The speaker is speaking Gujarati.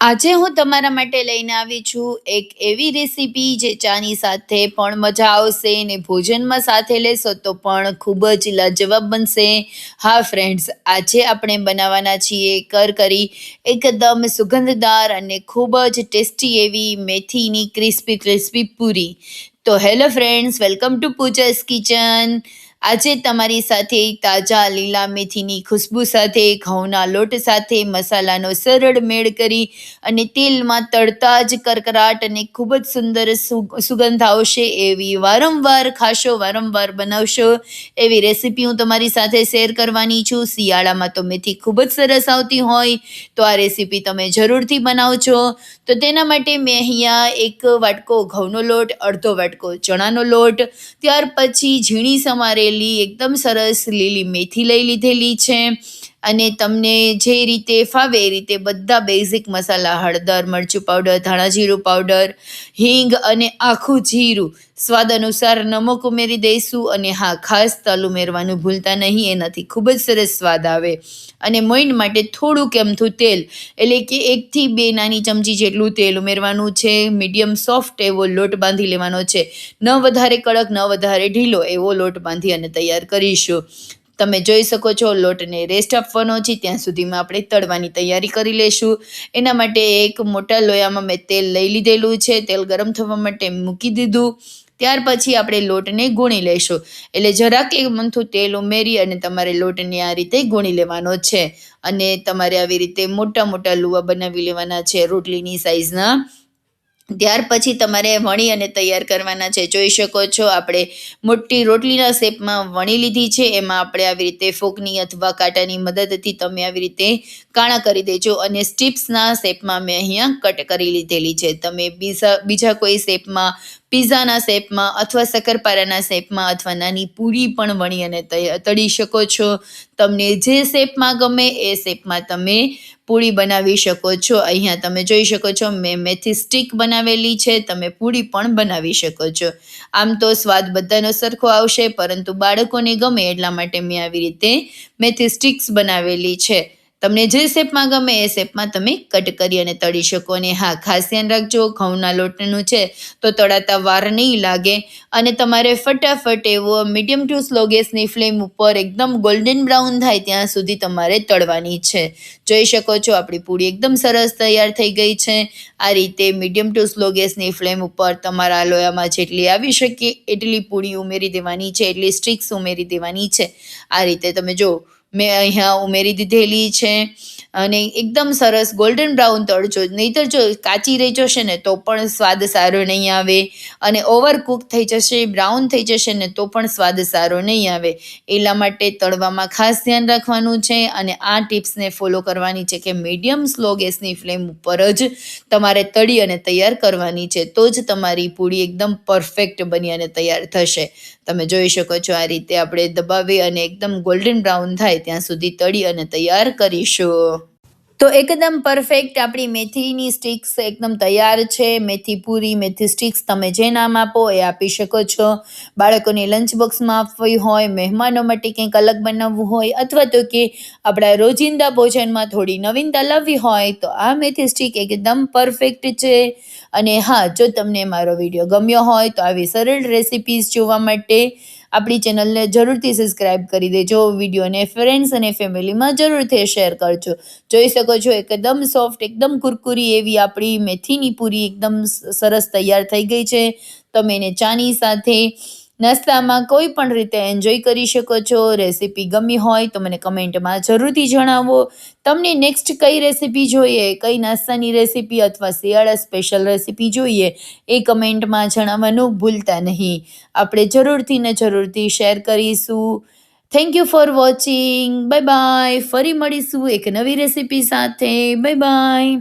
આજે હું તમારા માટે લઈને આવી છું એક એવી રેસીપી જે ચાની સાથે પણ મજા આવશે ને ભોજનમાં સાથે લેશો તો પણ ખૂબ જ લાજવાબ બનશે. હા ફ્રેન્ડ્સ, આજે આપણે બનાવવાના છીએ કરકરી, એકદમ સુગંધદાર અને ખૂબ જ ટેસ્ટી એવી મેથીની ક્રિસ્પી ક્રિસ્પી પૂરી. તો hello friends, welcome to Pooja's kitchen. આજે તમારી સાથે તાજા લીલા મેથીની ખુશ્બુ સાથે ઘઉંના લોટ સાથે મસાલાનો સરળ મેળ કરી અને તેલમાં તળતા જ કરકરાટ અને ખૂબ જ સુંદર સુગંધ આવશે એવી વારંવાર ખાશો, વારંવાર બનાવશો એવી રેસીપી હું તમારી સાથે શેર કરવાની છું. શિયાળામાં તો મેથી ખૂબ જ સરસ આવતી હોય તો આ રેસીપી તમે જરૂરથી બનાવજો. તો તેના માટે મેં અહીંયા એક વાટકો ઘઉંનો લોટ, અડધો વાટકો ચણાનો લોટ, ત્યાર પછી ઝીણી સમારેલી એકદમ સરસ લીલી મેથી લઈ લીધેલી છે. અને તમને જે રીતે ફાવે એ રીતે બધા બેઝિક મસાલા, હળદર, મરચું પાવડર, ધાણા જીરું પાવડર, હિંગ અને આખું જીરું, સ્વાદ અનુસાર નમક ઉમેરી દઈશું. અને હા, ખાસ તલ ઉમેરવાનું ભૂલતા નહીં, એનાથી ખૂબ જ સરસ સ્વાદ આવે. અને મોઈન માટે થોડુંક અમથું તેલ, એટલે કે 1 થી 2 નાની ચમચી જેટલું તેલ ઉમેરવાનું છે. મીડિયમ સોફ્ટ એવો લોટ બાંધી લેવાનો છે, ન વધારે કડક ન વધારે ઢીલો એવો લોટ બાંધી અને તૈયાર કરીશું. તમે જોઈ શકો છો લોટને રેસ્ટ આપવાનો છે, ત્યાં સુધીમાં આપણે તળવાની તૈયારી કરી લઈશું. એના માટે એક મોટા લોયામાં મેં તેલ લઈ લીધેલું છે, તેલ ગરમ થવા માટે મૂકી દીધું. ત્યાર પછી આપણે લોટને ગૂણી લઈશું, એટલે જરાક એક અમથું તેલ ઉમેરી અને તમારે લોટને આ રીતે ગૂણી લેવાનો છે. અને તમારે આવી રીતે મોટા મોટા લુવા બનાવી લેવાના છે રોટલીની સાઈઝના. ત્યાર પછી તમારે વણી અને તૈયાર કરવાના છે. જોઈ શકો છો આપણે મોટી રોટલીના શેપમાં વણી લીધી છે. એમાં આપણે આવી રીતે ફોકની અથવા કાંટાની મદદથી તમે આવી રીતે કાણા કરી દેજો. અને સ્ટીપ્સના શેપમાં મેં અહીંયા કટ કરી લીધેલી છે. તમે બીજા કોઈ શેપમાં, પીઝાના શેપમાં અથવા શક્કરપારાના શેપમાં અથવા નાની પૂરી પણ વણી અને તળી શકો છો. તમને જે શેપમાં ગમે એ શેપમાં તમે પૂરી બનાવી શકો છો. અહીંયા તમે જોઈ શકો છો મેં મેથી સ્ટીક બનાવેલી છે, તમે પૂરી પણ બનાવી શકો છો. આમ તો સ્વાદ બધાનો સરખો આવશે, પરંતુ બાળકોને ગમે એટલા માટે મેં આવી રીતે મેથી સ્ટીક્સ બનાવેલી છે. તમને જે શેપમાં ગમે એ શેપમાં તમે કટ કરી અને તળી શકો. અને હા, ખાસ ધ્યાન રાખજો, ઘઉંના લોટનું છે તો તળાતા વાર નહીં લાગે. અને તમારે ફટાફટ એવો મીડિયમ ટુ સ્લો ગેસની ફ્લેમ ઉપર એકદમ ગોલ્ડન બ્રાઉન થાય ત્યાં સુધી તમારે તળવાની છે. જોઈ શકો છો આપણી પૂરી એકદમ સરસ તૈયાર થઈ ગઈ છે. આ રીતે મીડિયમ ટુ સ્લો ગેસની ફ્લેમ ઉપર તમારા લોયામાં જેટલી આવી શકે એટલી પૂરી ઉમેરી દેવાની છે, એટલી સ્ટીક્સ ઉમેરી દેવાની છે. આ રીતે તમે જો મેં અહીંયા ઉમેરી દીધેલી છે. અને એકદમ સરસ ગોલ્ડન બ્રાઉન તળજો, નહીંતર જો કાચી રહી જશે ને તો પણ સ્વાદ સારો નહીં આવે. અને ઓવરકુક થઈ જશે, બ્રાઉન થઈ જશે ને તો પણ સ્વાદ સારો નહીં આવે. એટલા માટે તળવામાં ખાસ ધ્યાન રાખવાનું છે. અને આ ટિપ્સને ફોલો કરવાની છે કે મીડિયમ સ્લો ગેસની ફ્લેમ ઉપર જ તમારે તળી અને તૈયાર કરવાની છે, તો જ તમારી પૂરી એકદમ પરફેક્ટ બની અને તૈયાર થશે. તમે જોઈ શકો છો આ રીતે આપણે દબાવી અને એકદમ ગોલ્ડન બ્રાઉન થાય ત્યાં સુધી તળી અને તૈયાર કરીશું. તો એકદમ પરફેક્ટ આપણી મેથીની સ્ટિક્સ એકદમ તૈયાર છે. મેથી પૂરી, મેથી સ્ટિક્સ તમે જે નામ આપો એ આપી શકો છો. બાળકોને લંચ બોક્સમાં આપવી હોય, મહેમાનો માટે કંઈક અલગ બનાવવું હોય, અથવા તો કે આપણા રોજિંદા ભોજનમાં થોડી નવીનતા લાવવી હોય તો આ મેથી સ્ટિક એકદમ પરફેક્ટ છે. અને હા, જો તમને મારો વિડીયો ગમ્યો હોય તો આવી સરળ રેસિપીઝ જોવા માટે આપણી ચેનલને જરૂરથી સબસ્ક્રાઈબ કરી દેજો. વિડીયોને ફ્રેન્ડ્સ અને ફેમિલીમાં જરૂરથી શેર કરજો. જોઈ શકો છો એકદમ સોફ્ટ, એકદમ કુરકુરી એવી આપણી મેથીની પૂરી એકદમ સરસ તૈયાર થઈ ગઈ છે. તમે એને ચાની સાથે, નાસ્તામાં કોઈ પણ રીતે એન્જોય કરી શકો છો. રેસીપી ગમી હોય તો મને કમેન્ટમાં જરૂરથી જણાવો. તમને નેક્સ્ટ કઈ રેસીપી જોઈએ, કઈ નાસ્તાની રેસીપી અથવા શિયાળા સ્પેશિયલ રેસીપી જોઈએ એ કમેન્ટમાં જણાવવાનું ભૂલતા નહીં. આપણે જરૂરથી ને જરૂરથી શેર કરીશું. Thank you for watching. Bye bye. ફરી મળીશું એક નવી રેસીપી સાથે. Bye bye.